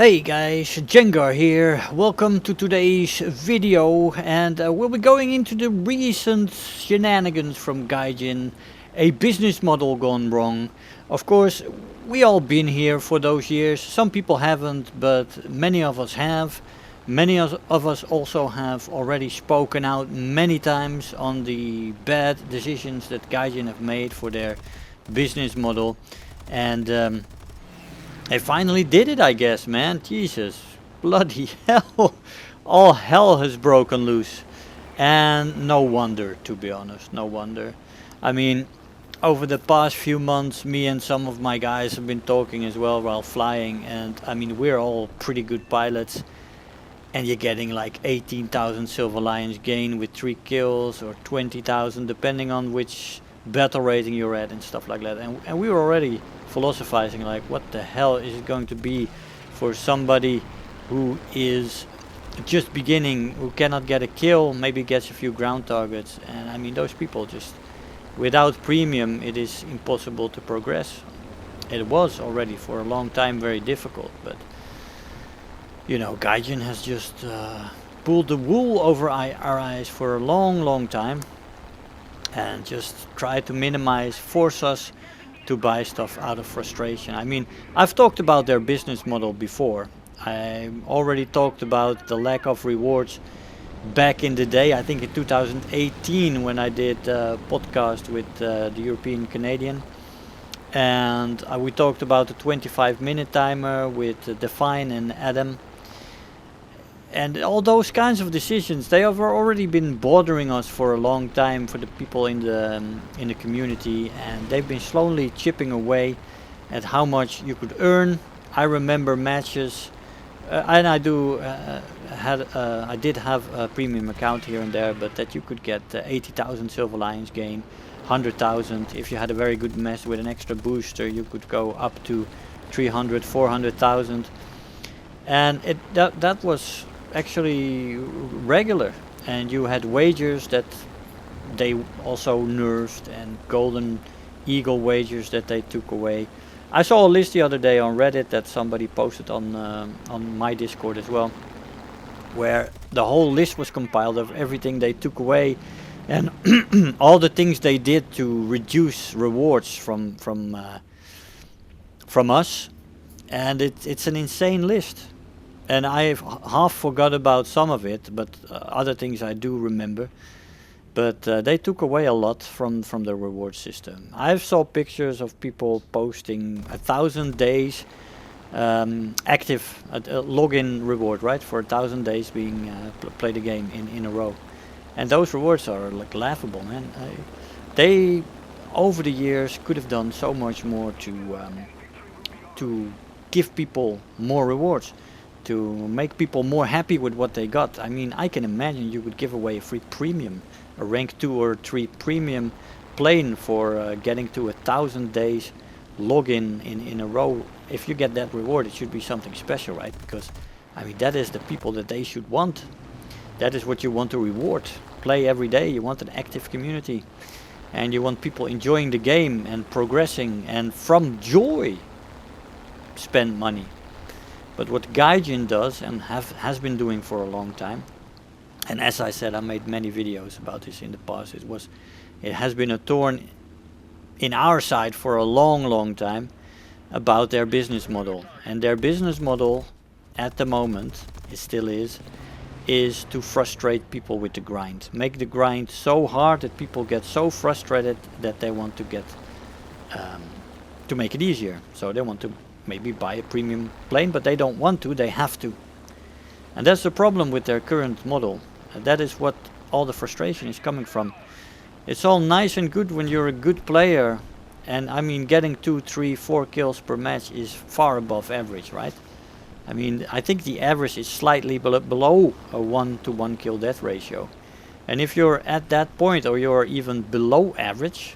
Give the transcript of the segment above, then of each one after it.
Hey guys, Jengar here. Welcome to today's video, and we'll be going into the recent shenanigans from Gaijin, a business model gone wrong. Of course, we all been here for those years. Some people haven't, but many of us have. Many of us also have already spoken out many times on the bad decisions that Gaijin have made for their business model, and they finally did it, I guess, man. Jesus, bloody hell. All hell has broken loose. And no wonder, to be honest, no wonder. I mean, over the past few months, me and some of my guys have been talking as well while flying. And I mean, we're all pretty good pilots. And you're getting like 18,000 Silver Lions gain with 3 kills, or 20,000, depending on which battle rating you're at and stuff like that. And we were already philosophizing like, what the hell is it going to be for somebody who is just beginning, who cannot get a kill, maybe gets a few ground targets. And I mean, those people just, without premium, it is impossible to progress. It was already for a long time very difficult, but you know, Gaijin has just pulled the wool over our eyes for a long time, and just try to minimize, force us to buy stuff out of frustration. I mean, I've talked about their business model before. I already talked about the lack of rewards back in the day, I think in 2018, when I did a podcast with the European Canadian. And we talked about the 25-minute timer with Define and Adam. And all those kinds of decisions, they have already been bothering us for a long time, for the people in the community, and they've been slowly chipping away at how much you could earn. I remember matches, and I did have a premium account here and there, but that you could get 80,000 Silver Lions gain, 100,000. If you had a very good match with an extra booster, you could go up to 300, 400,000, and that was actually regular. And you had wagers that they also nerfed, and golden eagle wagers that they took away. I saw a list the other day on Reddit that somebody posted on my Discord as well, where the whole list was compiled of everything they took away and all the things they did to reduce rewards from us, and it's an insane list. And I've half forgot about some of it, but other things I do remember. But they took away a lot from the reward system. I saw pictures of people posting 1,000 days active login reward, right, for 1,000 days being play the game in a row. And those rewards are like laughable, man. They over the years could have done so much more to give people more rewards, to make people more happy with what they got. I mean, I can imagine you could give away a free premium, a rank 2 or 3 premium plane for getting to 1,000 days login in a row. If you get that reward, it should be something special, right? Because I mean, that is the people that they should want. That is what you want to reward. Play every day. You want an active community, and you want people enjoying the game and progressing, and from joy spend money. But what Gaijin does, and has been doing for a long time, and as I said, I made many videos about this in the past, it has been a thorn in our side for a long time about their business model. And their business model at the moment, it still is to frustrate people with the grind. Make the grind so hard that people get so frustrated that they want to get to make it easier. So they want to maybe buy a premium plane, but they don't want to, they have to. And that's the problem with their current model. That is what all the frustration is coming from. It's all nice and good when you're a good player, and I mean, getting 2, 3, 4 kills per match is far above average, right? I mean, I think the average is slightly below a 1-to-1 kill death ratio. And if you're at that point, or you're even below average,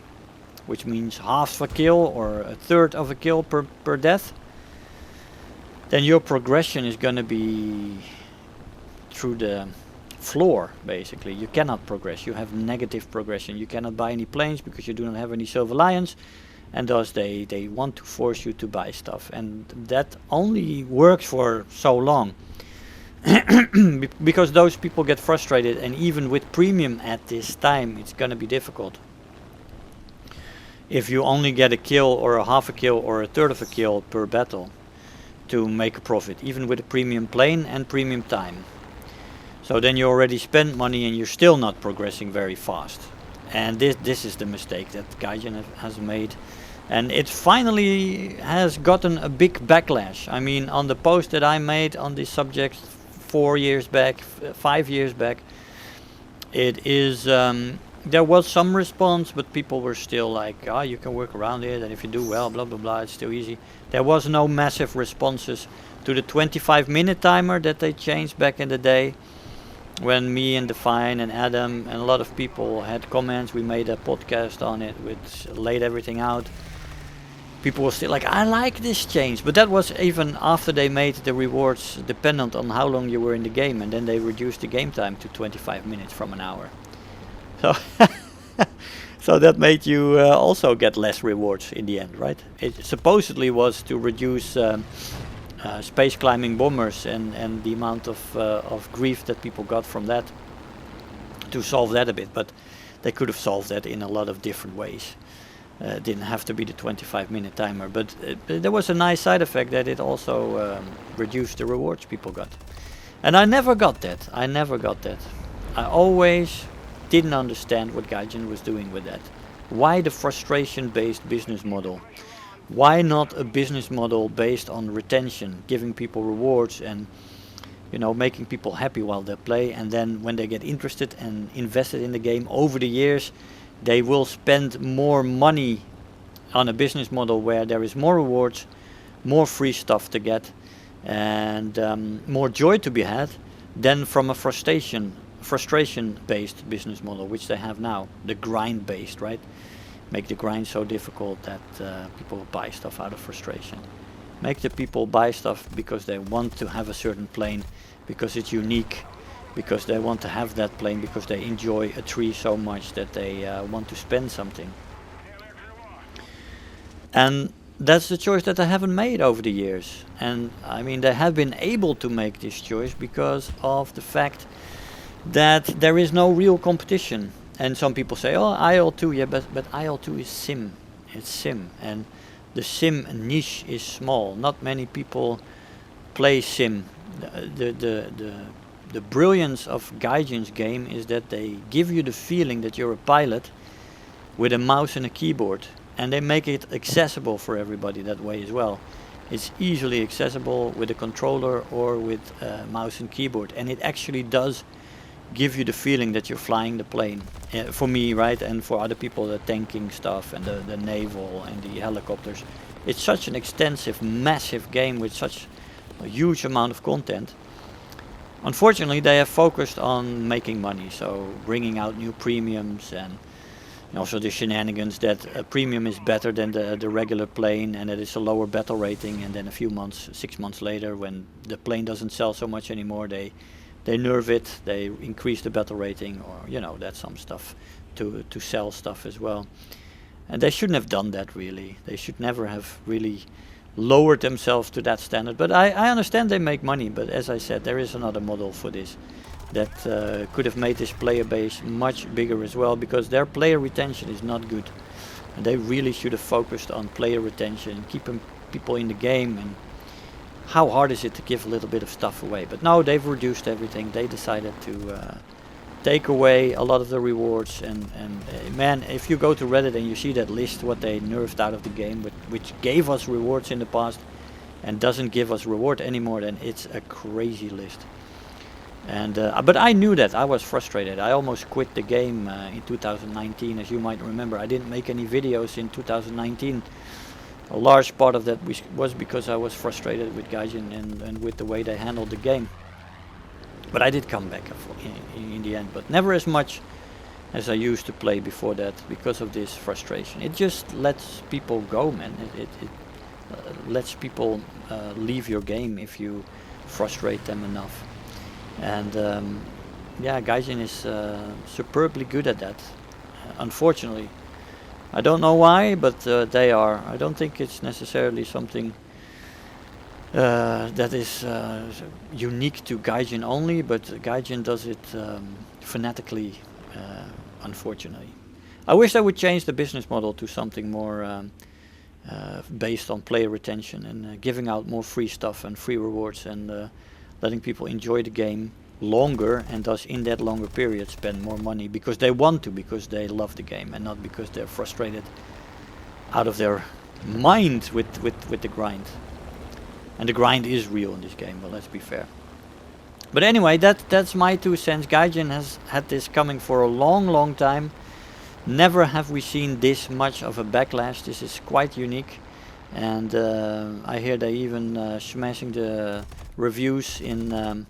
which means half a kill or a third of a kill per death, then your progression is going to be through the floor, basically. You cannot progress. You have negative progression. You cannot buy any planes because you do not have any Silver Lions, and thus they want to force you to buy stuff, and that only works for so long. Because those people get frustrated, and even with premium at this time it's gonna be difficult. If you only get a kill or a half a kill or a third of a kill per battle to make a profit, even with a premium plane and premium time. So then you already spent money and you're still not progressing very fast. And this is the mistake that Gaijin has made. And it finally has gotten a big backlash. I mean, on the post that I made on this subject 4 years back, 5 years back, it is, there was some response, but people were still like, oh, you can work around it, and if you do well, blah, blah, blah, it's still easy. There was no massive responses to the 25-minute timer that they changed back in the day, when me and Define and Adam and a lot of people had comments. We made a podcast on it, which laid everything out. People were still like, I like this change, but that was even after they made the rewards dependent on how long you were in the game, and then they reduced the game time to 25 minutes from an hour. So, so that made you also get less rewards in the end, right? It supposedly was to reduce space climbing bombers and the amount of grief that people got from that, to solve that a bit, but they could have solved that in a lot of different ways. Didn't have to be the 25-minute timer, but there was a nice side effect that it also reduced the rewards people got. And I never got that. I always didn't understand what Gaijin was doing with that. Why the frustration-based business model? Why not a business model based on retention, giving people rewards and, you know, making people happy while they play, and then when they get interested and invested in the game over the years, they will spend more money on a business model where there is more rewards, more free stuff to get, and more joy to be had than from a frustration-based business model, which they have now, the grind-based, right? Make the grind so difficult that people buy stuff out of frustration. Make the people buy stuff because they want to have a certain plane, because it's unique, because they want to have that plane, because they enjoy a tree so much that they want to spend something. And that's the choice that they haven't made over the years. And I mean, they have been able to make this choice because of the fact that there is no real competition. And some people say, oh, IL2, yeah, but IL2 is sim. It's sim. And the sim niche is small. Not many people play sim. The brilliance of Gaijin's game is that they give you the feeling that you're a pilot with a mouse and a keyboard. And they make it accessible for everybody that way as well. It's easily accessible with a controller or with a mouse and keyboard. And it actually does give you the feeling that you're flying the plane. For me, right, and for other people, the tanking stuff and the naval and the helicopters. It's such an extensive, massive game with such a huge amount of content. Unfortunately, they have focused on making money, so bringing out new premiums and also the shenanigans that a premium is better than the regular plane and that it's a lower battle rating, and then a few months, 6 months later, when the plane doesn't sell so much anymore, they nerf it, they increase the battle rating, or you know, that's some stuff to sell stuff as well. And they shouldn't have done that, really. They should never have really lowered themselves to that standard. But I understand they make money, but as I said, there is another model for this that could have made this player base much bigger as well, because their player retention is not good. And they really should have focused on player retention, keeping people in the game. And how hard is it to give a little bit of stuff away? But no, they've reduced everything. They decided to take away a lot of the rewards. And man, if you go to Reddit and you see that list, what they nerfed out of the game, which gave us rewards in the past and doesn't give us reward anymore, then it's a crazy list. And but I knew that. I was frustrated. I almost quit the game in 2019, as you might remember. I didn't make any videos in 2019. A large part of that was because I was frustrated with Gaijin and with the way they handled the game. But I did come back in the end, but never as much as I used to play before that, because of this frustration. It just lets people go, man. It lets people leave your game if you frustrate them enough. And yeah, Gaijin is superbly good at that. Unfortunately, I don't know why, but they are. I don't think it's necessarily something that is unique to Gaijin only, but Gaijin does it fanatically, unfortunately. I wish they would change the business model to something more based on player retention and giving out more free stuff and free rewards and letting people enjoy the game longer, and thus in that longer period spend more money because they want to, because they love the game and not because they're frustrated out of their mind with the grind. And the grind is real in this game, but let's be fair. But anyway, that's my 2 cents. Gaijin has had this coming for a long time. Never have we seen this much of a backlash. This is quite unique, and I hear they even smashing the reviews in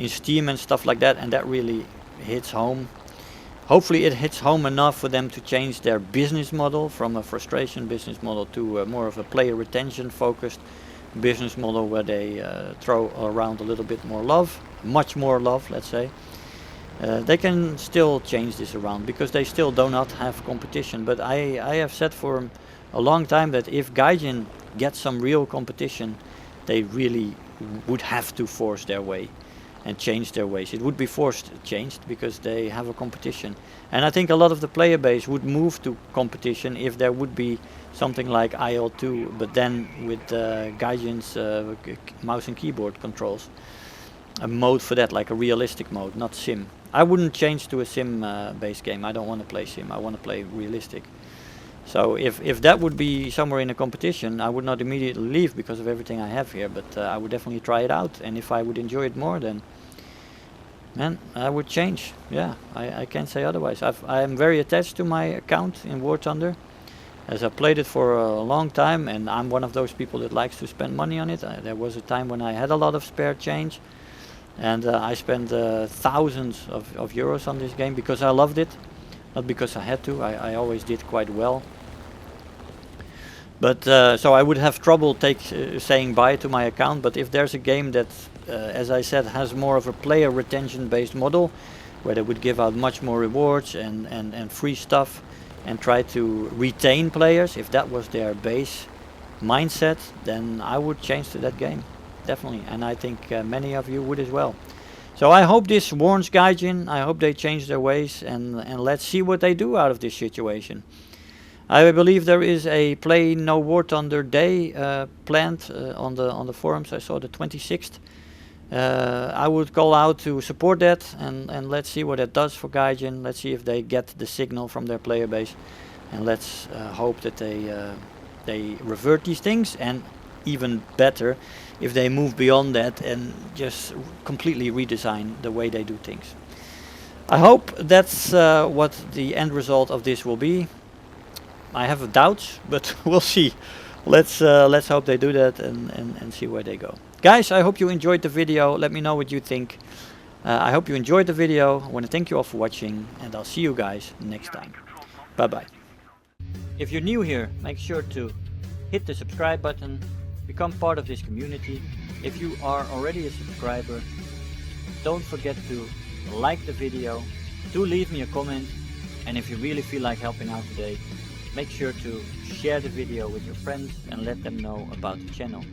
Steam and stuff like that, and that really hits home. Hopefully it hits home enough for them to change their business model from a frustration business model to more of a player retention focused business model, where they throw around a little bit more love, much more love, let's say. They can still change this around because they still do not have competition. But I have said for a long time that if Gaijin gets some real competition, they really would have to force their way and change their ways. It would be forced changed because they have a competition. And I think a lot of the player base would move to competition if there would be something like IL2, but then with Gaijin's mouse and keyboard controls. A mode for that, like a realistic mode, not sim. I wouldn't change to a sim based game. I don't want to play sim, I want to play realistic. So if that would be somewhere in a competition, I would not immediately leave because of everything I have here, but I would definitely try it out, and if I would enjoy it more, then man, I would change. Yeah, I can't say otherwise. I am very attached to my account in War Thunder, as I played it for a long time, and I'm one of those people that likes to spend money on it. There was a time when I had a lot of spare change, and I spent thousands of euros on this game because I loved it, not because I had to. I always did quite well. But so I would have trouble saying bye to my account. But if there's a game that, as I said, has more of a player retention based model, where they would give out much more rewards and free stuff and try to retain players, if that was their base mindset, then I would change to that game, definitely. And I think many of you would as well. So I hope this warns Gaijin. I hope they change their ways, and let's see what they do out of this situation. I believe there is a Play No War Thunder Day planned on the forums. I saw the 26th. I would call out to support that, and let's see what that does for Gaijin. Let's see if they get the signal from their player base, and let's hope that they revert these things, and even better, if they move beyond that and just completely redesign the way they do things. I hope that's what the end result of this will be. I have doubts, but we'll see. Let's hope they do that and see where they go. Guys, I hope you enjoyed the video. Let me know what you think. I hope you enjoyed the video. I want to thank you all for watching, and I'll see you guys next time. Bye bye. If you're new here, make sure to hit the subscribe button, become part of this community. If you are already a subscriber, don't forget to like the video, do leave me a comment, and if you really feel like helping out today, make sure to share the video with your friends and let them know about the channel.